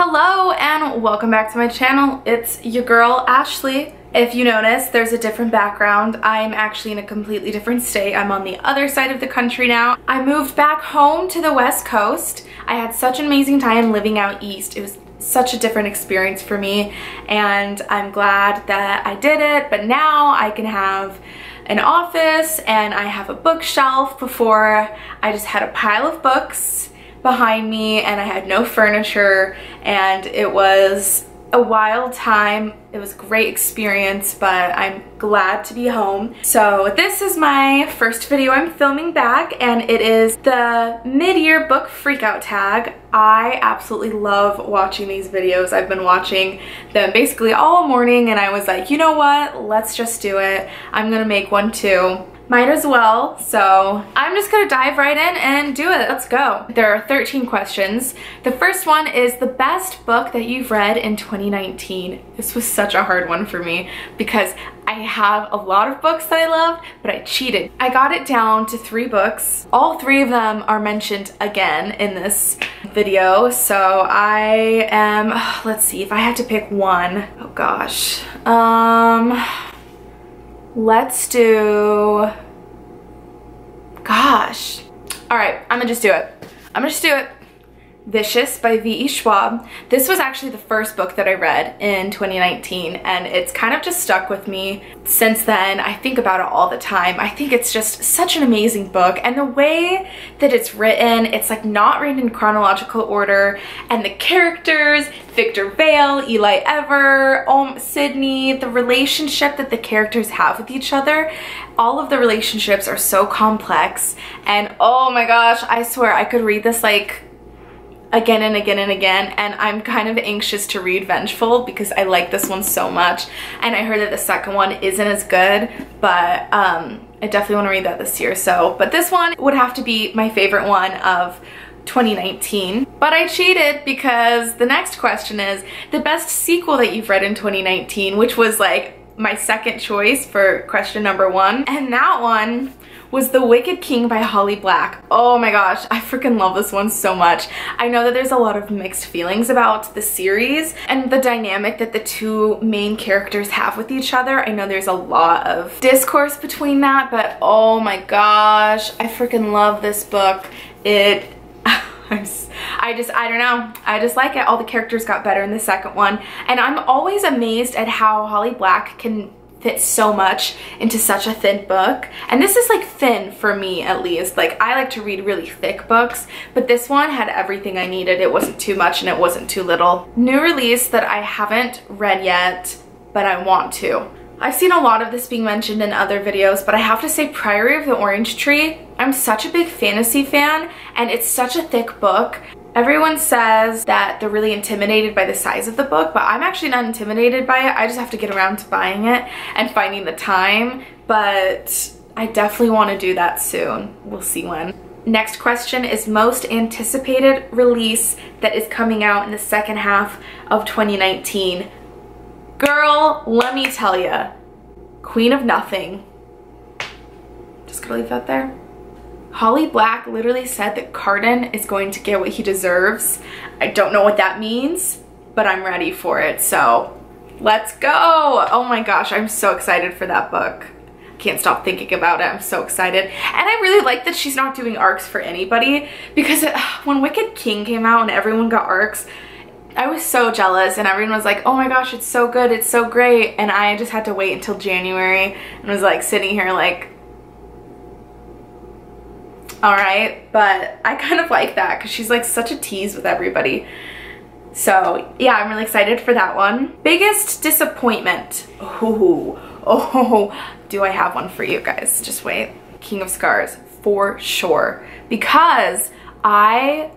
Hello and welcome back to my channel. It's your girl Ashley. If you notice, there's a different background. I'm actually in a completely different state. I'm on the other side of the country now. I moved back home to the West Coast. I had such an amazing time living out east. It was such a different experience for me and I'm glad that I did it, but now I can have an office and I have a bookshelf. Before, I just had a pile of books behind me and I had no furniture, and it was a wild time. It was a great experience, but I'm glad to be home. So this is my first video I'm filming back, and it is the mid-year book freakout tag. I absolutely love watching these videos. I've been watching them basically all morning and I was like, you know what, let's just do it. I'm gonna make one too. Might as well. So I'm just gonna dive right in and do it. Let's go. There are 13 questions. The first one is the best book that you've read in 2019. This was such a hard one for me because I have a lot of books that I love, but I cheated. I got it down to 3 books. All 3 of them are mentioned again in this video. So I am, let's see, if I had to pick one, oh gosh. Let's do, gosh. All right, I'm gonna just do it. Vicious by V.E. Schwab. This was actually the first book that I read in 2019 and it's kind of just stuck with me since then. I think about it all the time. I think it's just such an amazing book, and the way that it's written, it's like not written in chronological order, and the characters, Victor Vale, Eli Ever, Sydney, the relationship that the characters have with each other, all of the relationships are so complex, and oh my gosh, I swear I could read this like again and again and again, and I'm kind of anxious to read Vengeful because I like this one so much, and I heard that the second one isn't as good, but I definitely want to read that this year. So, but this one would have to be my favorite one of 2019. But I cheated because the next question is the best sequel that you've read in 2019, which was like my second choice for question number 1, and that one was The Wicked King by Holly Black. Oh my gosh, I freaking love this one so much. I know that there's a lot of mixed feelings about the series and the dynamic that the 2 main characters have with each other. I know there's a lot of discourse between that, but oh my gosh, I freaking love this book. I don't know. I just like it. All the characters got better in the second one, and I'm always amazed at how Holly Black can fit so much into such a thin book. And this is like thin for me, at least. Like, I like to read really thick books, but this one had everything I needed. It wasn't too much and it wasn't too little. New release that I haven't read yet, but I want to. I've seen a lot of this being mentioned in other videos, but I have to say Priory of the Orange Tree. I'm such a big fantasy fan, and it's such a thick book. Everyone says that they're really intimidated by the size of the book, but I'm actually not intimidated by it. I just have to get around to buying it and finding the time, but I definitely want to do that soon. We'll see when. Next question is most anticipated release that is coming out in the second half of 2019. Girl, let me tell ya, Queen of Nothing. Just gonna leave that there. Holly Black literally said that Carden is going to get what he deserves. I don't know what that means, but I'm ready for it, so let's go. Oh my gosh, I'm so excited for that book. Can't stop thinking about it. I'm so excited. And I really like that she's not doing arcs for anybody, because when Wicked King came out and everyone got arcs, I was so jealous, and everyone was like, oh my gosh, it's so good, it's so great, and I just had to wait until January and was like sitting here like, all right. But I kind of like that because she's like such a tease with everybody. So yeah, I'm really excited for that one. Biggest disappointment. Oh, do I have one for you guys? Just wait. King of Scars, for sure. Because I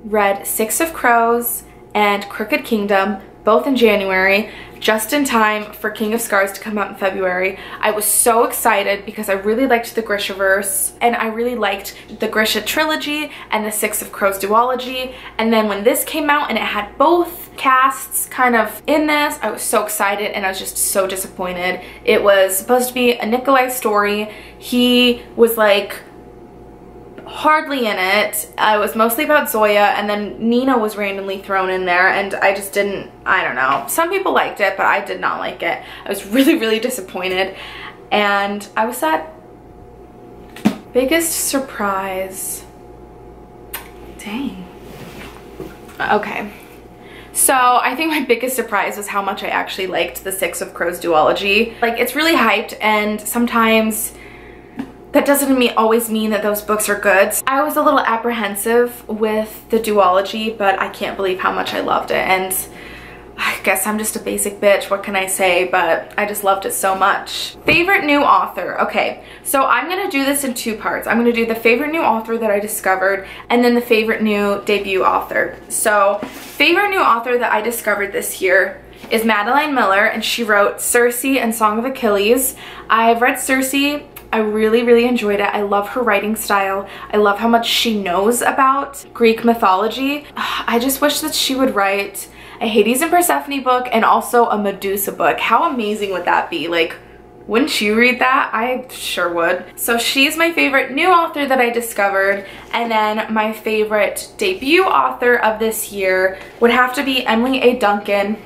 read 6 of Crows and Crooked Kingdom, both in January, just in time for King of Scars to come out in February. I was so excited because I really liked the Grishaverse, and I really liked the Grisha trilogy and the 6 of Crows duology. And then when this came out and it had both casts kind of in this, I was so excited, and I was just so disappointed. It was supposed to be a Nikolai story. He was like hardly in it. It was mostly about Zoya, and then Nina was randomly thrown in there, and I just didn't, I don't know. Some people liked it, but I did not like it. I was really, really disappointed, and I was sad. Biggest surprise. Dang. Okay. So I think my biggest surprise was how much I actually liked the Six of Crows duology. Like, it's really hyped, and sometimes that doesn't always mean that those books are good. I was a little apprehensive with the duology, but I can't believe how much I loved it. And I guess I'm just a basic bitch, what can I say, but I just loved it so much. Favorite new author. Okay, so I'm gonna do this in two parts. I'm gonna do the favorite new author that I discovered, and then the favorite new debut author. So favorite new author that I discovered this year is Madeline Miller, and she wrote Circe and Song of Achilles. I've read Circe. I really, really enjoyed it. I love her writing style. I love how much she knows about Greek mythology. I just wish that she would write a Hades and Persephone book and also a Medusa book. How amazing would that be? Like, wouldn't you read that? I sure would. So she's my favorite new author that I discovered. And then my favorite debut author of this year would have to be Emily A. Duncan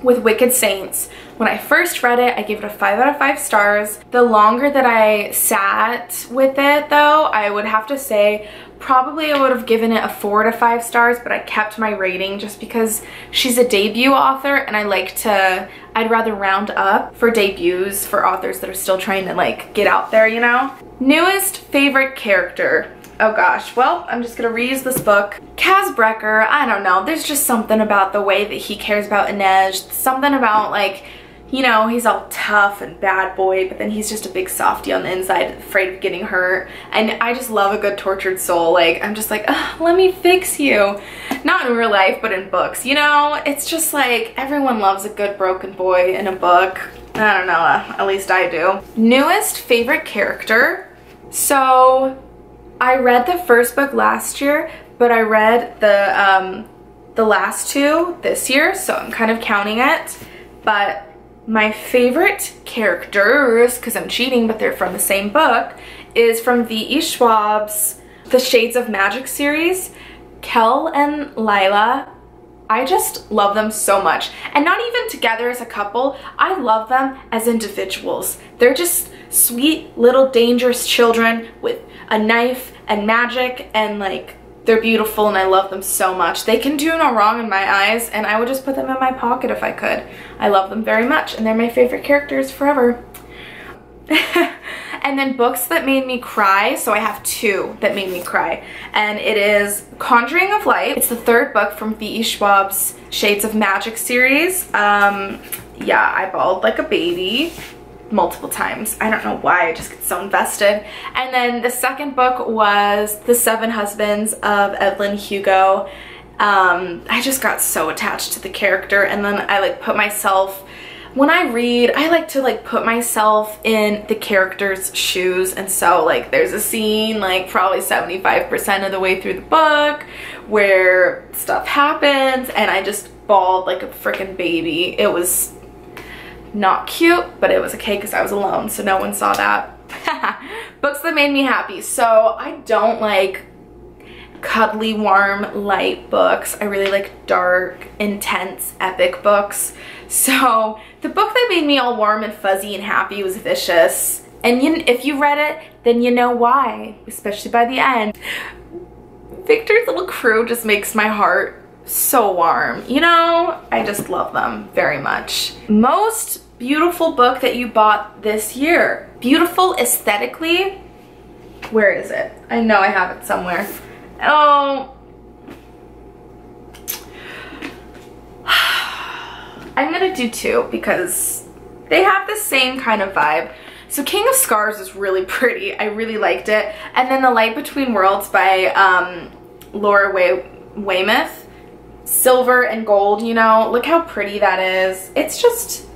with Wicked Saints. When I first read it, I gave it a 5 out of 5 stars. The longer that I sat with it though, I would have to say probably I would have given it a 4 out of 5 stars, but I kept my rating just because she's a debut author, and I'd rather round up for debuts for authors that are still trying to like get out there, you know? Newest favorite character. Oh gosh, well, I'm just gonna reuse this book. Kaz Brecker, I don't know, there's just something about the way that he cares about Inej, something about like, you know, he's all tough and bad boy, but then he's just a big softie on the inside, afraid of getting hurt. And I just love a good tortured soul. Like, I'm just like, let me fix you. Not in real life, but in books, you know? It's just like, everyone loves a good broken boy in a book. I don't know, at least I do. Newest favorite character. So, I read the first book last year, but I read the last two this year, so I'm kind of counting it. But my favorite characters, because I'm cheating, but they're from the same book, is from V.E. Schwab's The Shades of Magic series. Kel and Lila, I just love them so much. And not even together as a couple, I love them as individuals. They're just sweet little dangerous children with a knife and magic, and like, they're beautiful and I love them so much. They can do no wrong in my eyes, and I would just put them in my pocket if I could. I love them very much, and they're my favorite characters forever. And then books that made me cry, so I have two that made me cry. And it is Conjuring of Light. It's the third book from V.E. Schwab's Shades of Magic series. Yeah, I bawled like a baby multiple times. I don't know why, I just get so invested. And then the second book was The Seven Husbands of Evelyn Hugo. I just got so attached to the character, and then I like put myself, when I read, I like to like put myself in the character's shoes, and so like there's a scene like probably 75% of the way through the book where stuff happens and I just bawled like a freaking baby. It was not cute, but it was okay because I was alone, so no one saw that. Books that made me happy. So I don't like cuddly, warm, light books. I really like dark, intense, epic books. So the book that made me all warm and fuzzy and happy was Vicious. And if you read it, then you know why, especially by the end. Victor's little crew just makes my heart so warm. You know, I just love them very much. Most beautiful book that you bought this year. Beautiful aesthetically. Where is it? I know I have it somewhere. Oh. I'm gonna do two because they have the same kind of vibe. So King of Scars is really pretty. I really liked it. And then The Light Between Worlds by Laura Weymouth. Silver and gold, you know. Look how pretty that is. It's just,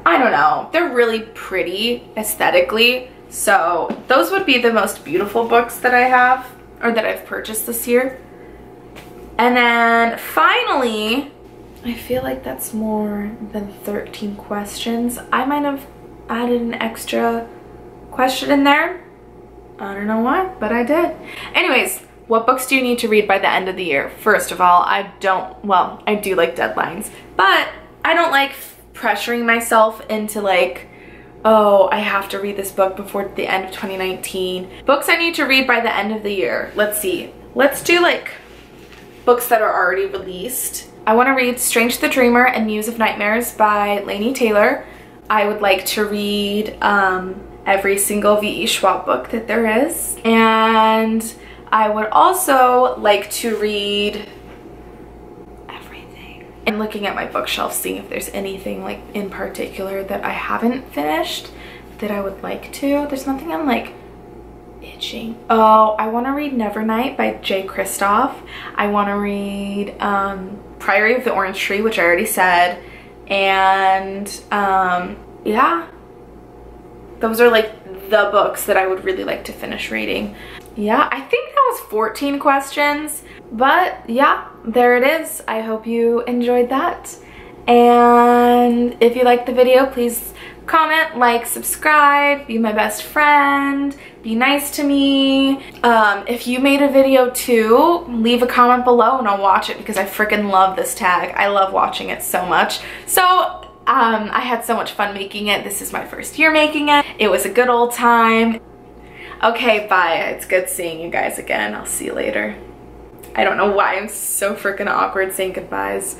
I don't know. They're really pretty aesthetically. So those would be the most beautiful books that I have, or that I've purchased this year. And then finally, I feel like that's more than 13 questions. I might have added an extra question in there. I don't know why, but I did. Anyways, what books do you need to read by the end of the year? First of all, I do like deadlines, but I don't like pressuring myself into like, oh, I have to read this book before the end of 2019. Books I need to read by the end of the year. Let's see. Let's do like books that are already released. I want to read Strange the Dreamer and Muse of Nightmares by Laini Taylor. I would like to read every single V.E. Schwab book that there is. And I would also like to read everything. I'm looking at my bookshelf, seeing if there's anything like in particular that I haven't finished that I would like to. There's nothing I'm like itching. Oh, I want to read Nevernight by J. Kristoff. I want to read Priory of the Orange Tree, which I already said. And yeah, those are like the books that I would really like to finish reading. Yeah, I think that was 14 questions, but yeah, there it is. I hope you enjoyed that. And if you liked the video, please comment, like, subscribe, be my best friend, be nice to me. If you made a video too, leave a comment below and I'll watch it because I freaking love this tag. I love watching it so much. So I had so much fun making it. This is my first year making it. It was a good old time. Okay, bye. It's good seeing you guys again. I'll see you later. I don't know why I'm so freaking awkward saying goodbyes.